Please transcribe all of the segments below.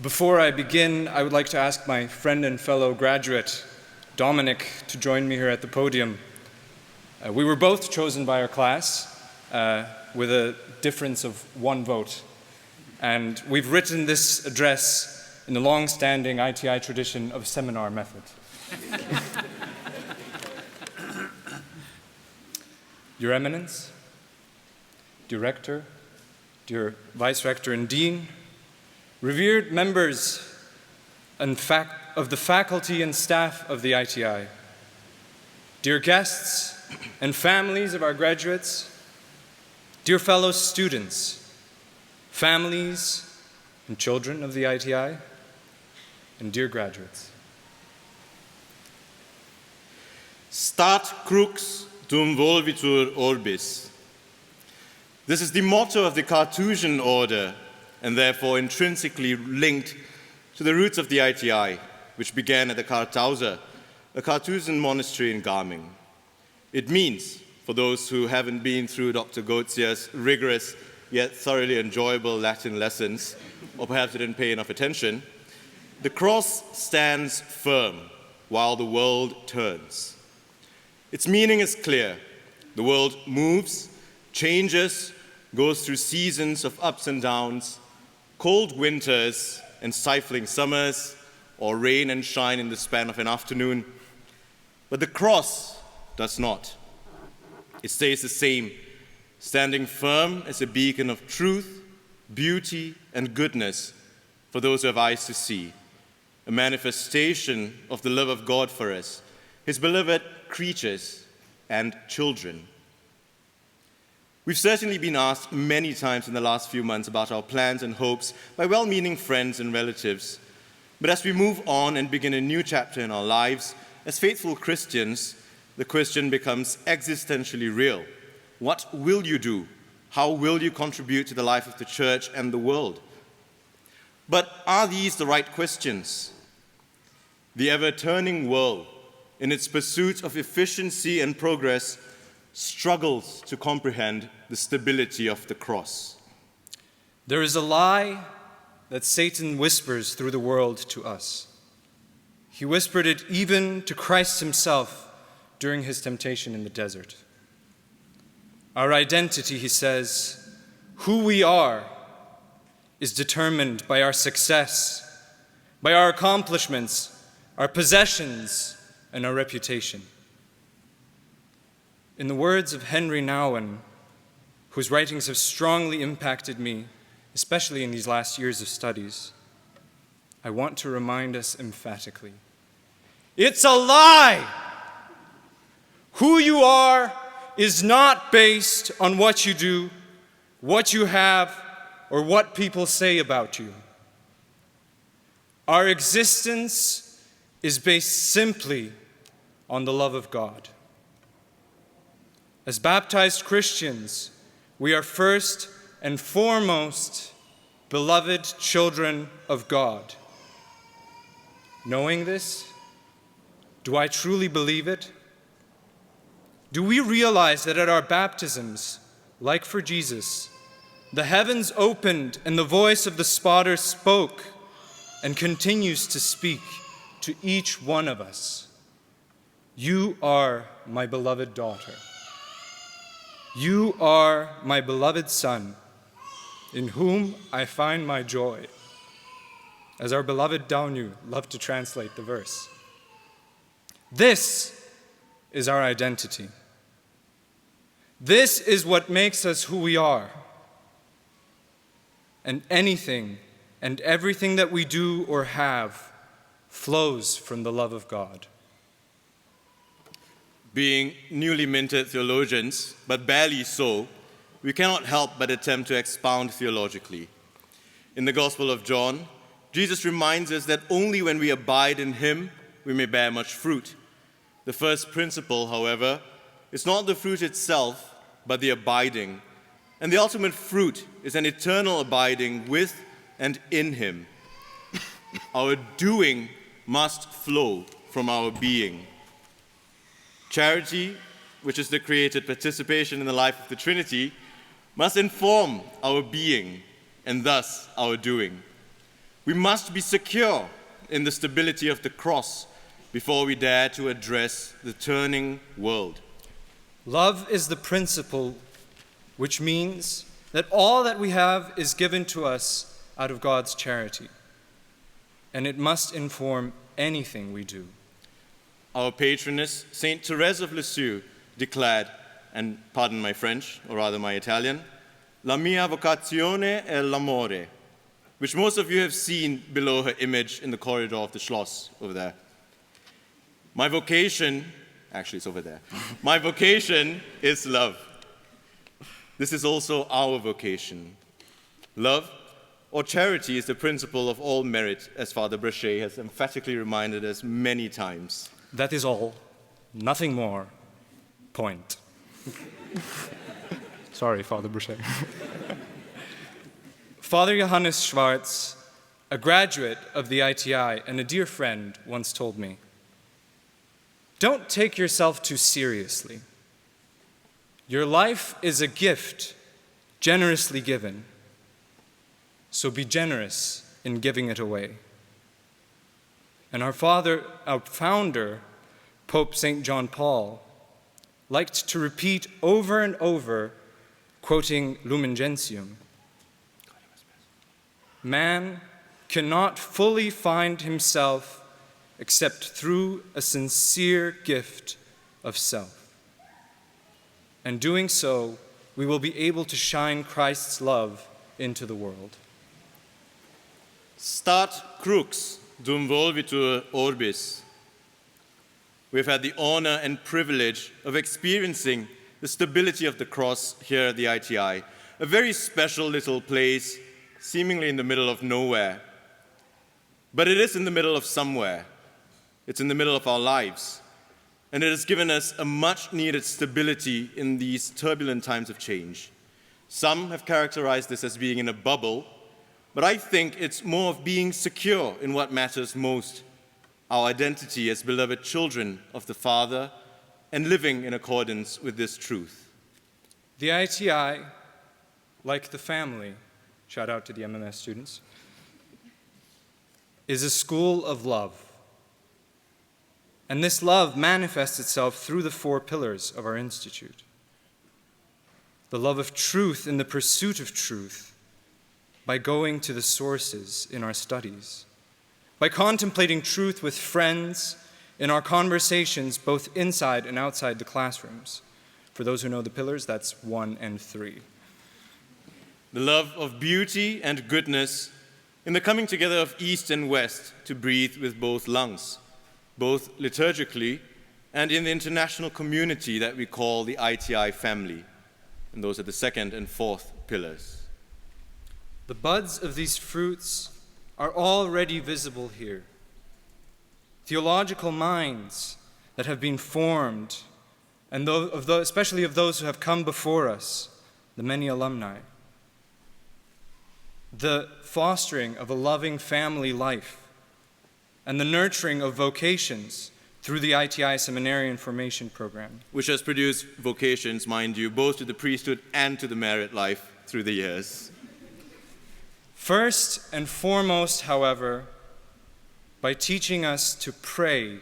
Before I begin, I would like to ask my friend and fellow graduate, Dominic, to join me here at the podium. We were both chosen by our class with a difference of one vote. And we've written this address in the long-standing ITI tradition of seminar method. Your Eminence, dear Rector, dear Vice Rector and Dean, revered members of the faculty and staff of the ITI, dear guests and families of our graduates, dear fellow students, families and children of the ITI, and dear graduates. Stat crux dum volvitur orbis. This is the motto of the Carthusian order, and therefore intrinsically linked to the roots of the ITI, which began at the Karthauser, a Carthusian monastery in Garming. It means, for those who haven't been through Dr. Goetzia's rigorous yet thoroughly enjoyable Latin lessons, or perhaps didn't pay enough attention, the cross stands firm while the world turns. Its meaning is clear. The world moves, changes, goes through seasons of ups and downs, cold winters and stifling summers, or rain and shine in the span of an afternoon. But the cross does not. It stays the same, standing firm as a beacon of truth, beauty, and goodness for those who have eyes to see, a manifestation of the love of God for us, His beloved creatures and children. We've certainly been asked many times in the last few months about our plans and hopes by well-meaning friends and relatives. But as we move on and begin a new chapter in our lives, as faithful Christians, the question becomes existentially real. What will you do? How will you contribute to the life of the church and the world? But are these the right questions? The ever-turning world, in its pursuit of efficiency and progress, struggles to comprehend the stability of the cross. There is a lie that Satan whispers through the world to us. He whispered it even to Christ himself during his temptation in the desert. Our identity, he says, who we are, is determined by our success, by our accomplishments, our possessions, and our reputation. In the words of Henry Nalpon, whose writings have strongly impacted me, especially in these last years of studies, I want to remind us emphatically, it's a lie! Who you are is not based on what you do, what you have, or what people say about you. Our existence is based simply on the love of God. As baptized Christians, we are first and foremost beloved children of God. Knowing this, do I truly believe it? Do we realize that at our baptisms, like for Jesus, the heavens opened and the voice of the spotter spoke and continues to speak to each one of us? You are my beloved daughter. You are my beloved son, in whom I find my joy, as our beloved Danylo loved to translate the verse. This is our identity. This is what makes us who we are. And anything and everything that we do or have flows from the love of God. Being newly minted theologians, but barely so, we cannot help but attempt to expound theologically. In the Gospel of John, Jesus reminds us that only when we abide in Him, we may bear much fruit. The first principle, however, is not the fruit itself, but the abiding. And the ultimate fruit is an eternal abiding with and in Him. Our doing must flow from our being. Charity, which is the created participation in the life of the Trinity, must inform our being and thus our doing. We must be secure in the stability of the cross before we dare to address the turning world. Love is the principle, which means that all that we have is given to us out of God's charity, and it must inform anything we do. Our patroness, Saint Therese of Lisieux, declared, and pardon my French, or rather my Italian, "La mia vocazione è l'amore," which most of you have seen below her image in the corridor of the Schloss over there. My vocation, actually it's over there, my vocation is love. This is also our vocation. Love or charity is the principle of all merit, as Father Brachet has emphatically reminded us many times. That is all, nothing more. Point. Sorry, Father Brachet. Father Johannes Schwarz, a graduate of the ITI and a dear friend, once told me, "Don't take yourself too seriously. Your life is a gift, generously given. So be generous in giving it away." And our founder, Pope St. John Paul, liked to repeat over and over, quoting Lumen Gentium, "Man cannot fully find himself except through a sincere gift of self. And doing so, we will be able to shine Christ's love into the world." Stat crux dum volvitur orbis. We've had the honor and privilege of experiencing the stability of the cross here at the ITI, a very special little place, seemingly in the middle of nowhere. But it is in the middle of somewhere. It's in the middle of our lives. And it has given us a much-needed stability in these turbulent times of change. Some have characterized this as being in a bubble, but I think it's more of being secure in what matters most, our identity as beloved children of the Father, and living in accordance with this truth. The ITI, like the family, shout out to the MMS students, is a school of love. And this love manifests itself through the 4 pillars of our institute. The love of truth in the pursuit of truth, by going to the sources in our studies, by contemplating truth with friends in our conversations both inside and outside the classrooms. For those who know the pillars, that's 1 and 3. The love of beauty and goodness in the coming together of East and West to breathe with both lungs, both liturgically and in the international community that we call the ITI family. And those are the 2nd and 4th pillars. The buds of these fruits are already visible here. Theological minds that have been formed, and especially of those who have come before us, the many alumni. The fostering of a loving family life, and the nurturing of vocations through the ITI Seminarian Formation Program. Which has produced vocations, mind you, both to the priesthood and to the merit life through the years. First and foremost, however, by teaching us to pray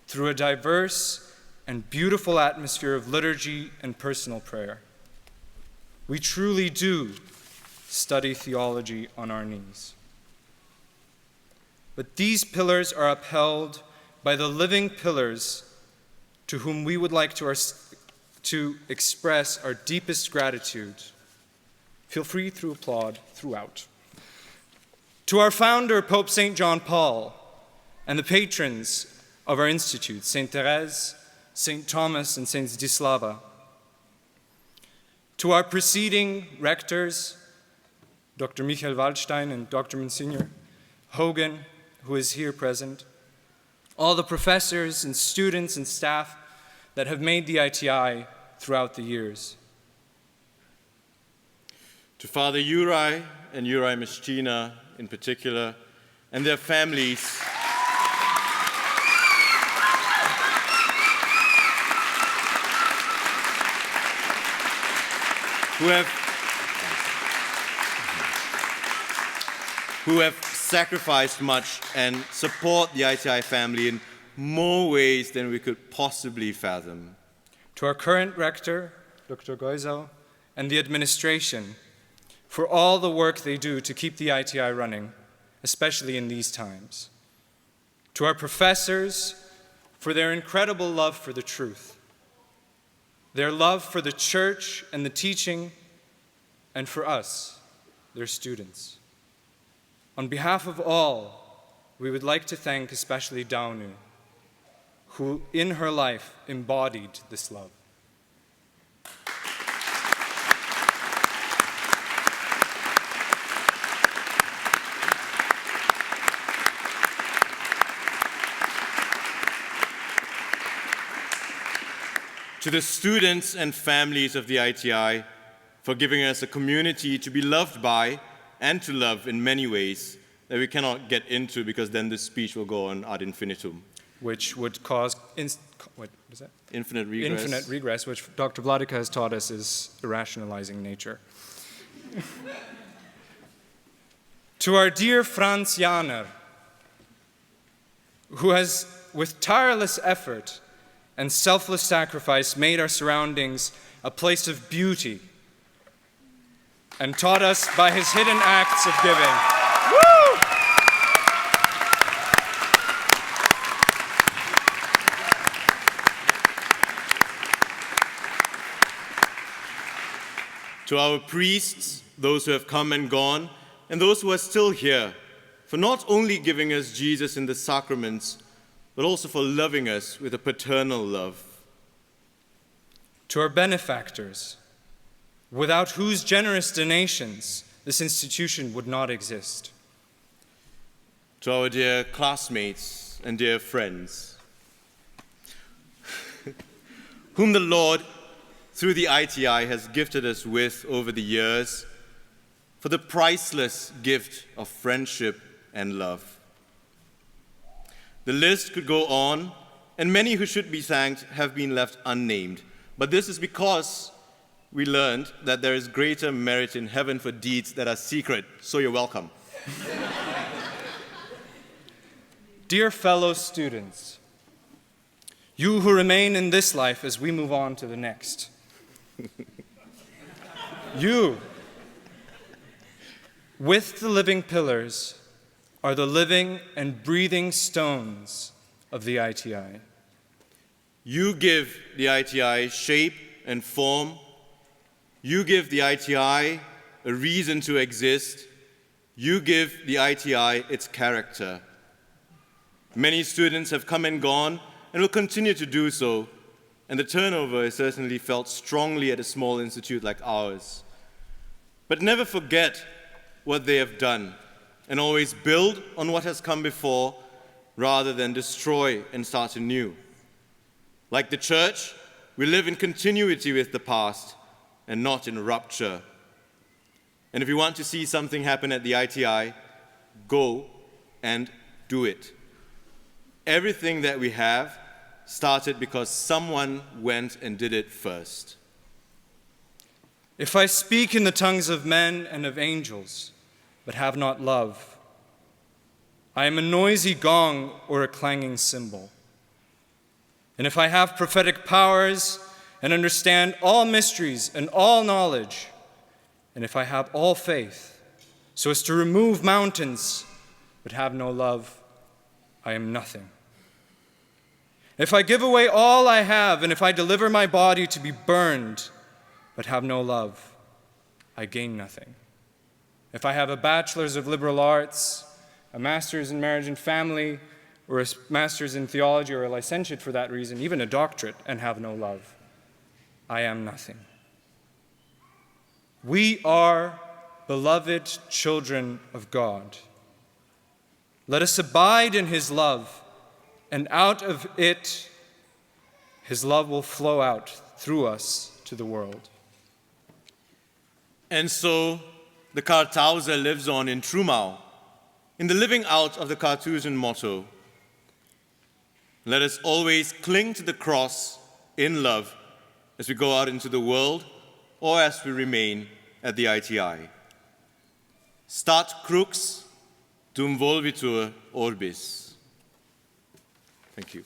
through a diverse and beautiful atmosphere of liturgy and personal prayer. We truly do study theology on our knees. But these pillars are upheld by the living pillars to whom we would like to express our deepest gratitude. Feel free to applaud throughout. To our founder, Pope St. John Paul, and the patrons of our institute, St. Therese, St. Thomas, and St. Zdislava. To our preceding rectors, Dr. Michael Waldstein and Dr. Monsignor Hogan, who is here present, all the professors and students and staff that have made the ITI throughout the years. To Father Uri and Uri Mischina in particular, and their families, who have sacrificed much and support the ITI family in more ways than we could possibly fathom. To our current rector, Dr. Goizau, and the administration, for all the work they do to keep the ITI running, especially in these times. To our professors, for their incredible love for the truth, their love for the church and the teaching, and for us, their students. On behalf of all, we would like to thank especially Danylo, who in her life embodied this love. To the students and families of the ITI, for giving us a community to be loved by and to love in many ways that we cannot get into because then this speech will go on ad infinitum. Which would cause Infinite regress. Infinite regress, which Dr. Vladika has taught us is irrationalizing nature. To our dear Franz Janer, who has, with tireless effort and selfless sacrifice, made our surroundings a place of beauty and taught us by his hidden acts of giving. Woo! To our priests, those who have come and gone, and those who are still here, for not only giving us Jesus in the sacraments, but also for loving us with a paternal love. To our benefactors, without whose generous donations this institution would not exist. To our dear classmates and dear friends, whom the Lord, through the ITI, has gifted us with over the years, for the priceless gift of friendship and love. The list could go on, and many who should be thanked have been left unnamed. But this is because we learned that there is greater merit in heaven for deeds that are secret, so you're welcome. Dear fellow students, you who remain in this life as we move on to the next, you, with the living pillars, are the living and breathing stones of the ITI. You give the ITI shape and form. You give the ITI a reason to exist. You give the ITI its character. Many students have come and gone and will continue to do so, and the turnover is certainly felt strongly at a small institute like ours. But never forget what they have done, and always build on what has come before rather than destroy and start anew. Like the church, we live in continuity with the past and not in rupture. And if you want to see something happen at the ITI, go and do it. Everything that we have started because someone went and did it first. If I speak in the tongues of men and of angels, but have not love, I am a noisy gong or a clanging cymbal. And if I have prophetic powers and understand all mysteries and all knowledge, and if I have all faith, so as to remove mountains, but have no love, I am nothing. If I give away all I have, and if I deliver my body to be burned, but have no love, I gain nothing. If I have a bachelor's of liberal arts, a master's in marriage and family, or a master's in theology, or a licentiate for that reason, even a doctorate, and have no love, I am nothing. We are beloved children of God. Let us abide in his love, and out of it, his love will flow out through us to the world. And so, the Kartauser lives on in Trumau, in the living out of the Carthusian motto. Let us always cling to the cross in love as we go out into the world or as we remain at the ITI. Stat crux, dum volvitur orbis. Thank you.